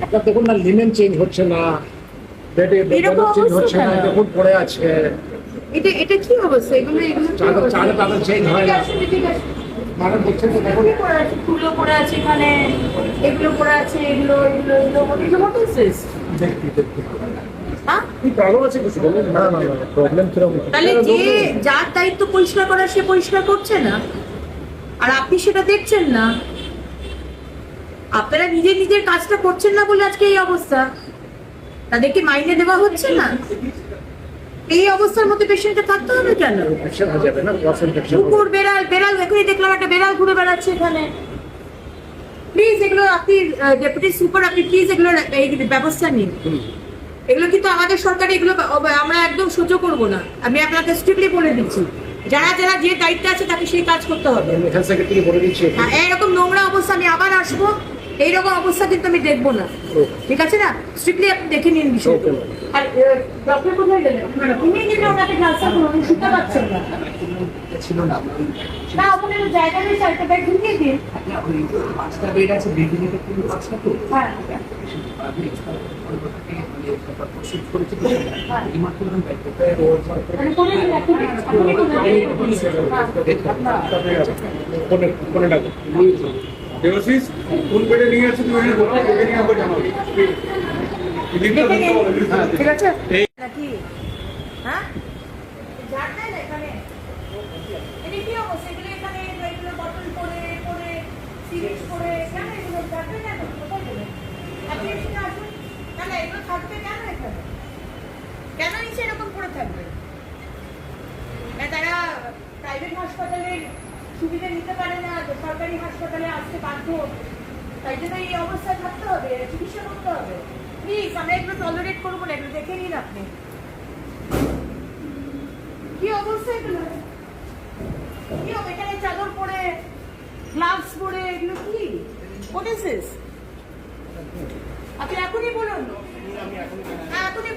আপনার দেখুন না, লিনেন চেঞ্জ হচ্ছে না, বেডে চেঞ্জ হচ্ছে না, দেখুন পড়ে আছে। এটা এটা কি অবস্থা? এগুলো এগুলো চাদর চেঞ্জ হয় না। মানে বলছেন যে দেখুন ফুলও পড়ে আছে এখানে, এগুলো পড়ে আছে, এগুলো এগুলো এগুলো এগুলো what is this? হ্যাঁ? কি প্রবলেম আছে কিছু বলুন? না না না, প্রবলেম কিরকম? তাহলে যে যার দায়িত্ব পরিষ্কার করা সে পরিষ্কার করছে না, আর আপনি সেটা দেখছেন না। আপনারা নিজের নিজের কাজটা করছেন না বলে আজকে এই অবস্থা। তাদেরকে মাইনে দেওয়া হচ্ছে না। এই অবস্থার মধ্যে পেশেন্টটা থাকতে হবে কেন? ইনফেকশন হয়ে যাবে না, ক্রস ইনফেকশন। কুকুর, বেড়াল, বেড়াল এখনই দেখলাম একটা বেড়াল ঘুরে বেড়াচ্ছে এখানে। প্লিজ এগুলো আপনি ডেপুটি সুপার, আপনি প্লিজ এগুলো ব্যবস্থা নিন। এগুলো কিন্তু আমাদের সরকারে এগুলো আমরা একদম সহ্য করব না। আমি আপনাকে স্ট্রিক্টলি বলে দিচ্ছি, যারা যারা যে দায়িত্বে আছে তাকে সেই কাজ করতে হবে। হেলথ সেক্রেটারি বলে দিচ্ছে হ্যাঁ, এরকম নোংরা অবস্থা আমি আবার আসবো, এইরকম অবস্থা কিন্তু আমি দেখবো না। ঠিক আছে না? স্ট্রিক্টলি আপনি দেখে নিন বিষয়টা। আর ডক্টর কোথায় গেলেন? উনি কিন্তু ওনাকে ট্রান্সফার করুন, উনি শুনতে পাচ্ছেন না। ছিল না। না, ওখানে জায়গা নেই, চারটা বেড ঢুকিয়ে দিন। ওই 5টা বেড আছে, ভেন্টিলেটর কিন্তু 5টা তো। হ্যাঁ, মানে করে দিন একটা বেড। আপনি কোথায়? দেবশিস কোন বেডে নিয়ে আছে তুমি এনে বলো, ওকে নিয়ে আবার জানাও। ঠিক আছে নাকি? হ্যাঁ, ঝাড় দেয় না এখানে? এটা কি অবস্থা? এগুলো এখানে এগুলো বটল করে করে সিরিজ করে কেন এগুলো ঝাড় দেয় কেন? কোথায় গেলে? আপনি এখানে আসুন। না না, এগুলো থাকবে কেন এখানে? কেন নিচে এরকম করে থাকবে? না, তারা প্রাইভেট হাসপাতালের সুবিধা নিতে পারে না, সরকারি হাসপাতালে আসতে বাধ্য, তাই জন্য এই অবস্থায় থাকতে হবে, চিকিৎসা করতে হবে। প্লিজ, আমরা এগুলো টলারেট করবো না, এগুলো দেখে নিন আপনি। কি অবস্থা এগুলো? কি হবে? এখানে চাদর পরে, গ্লাভস পরে, এগুলো কি? What is this? আপনি এখনই বলুন। হ্যাঁ, এখনই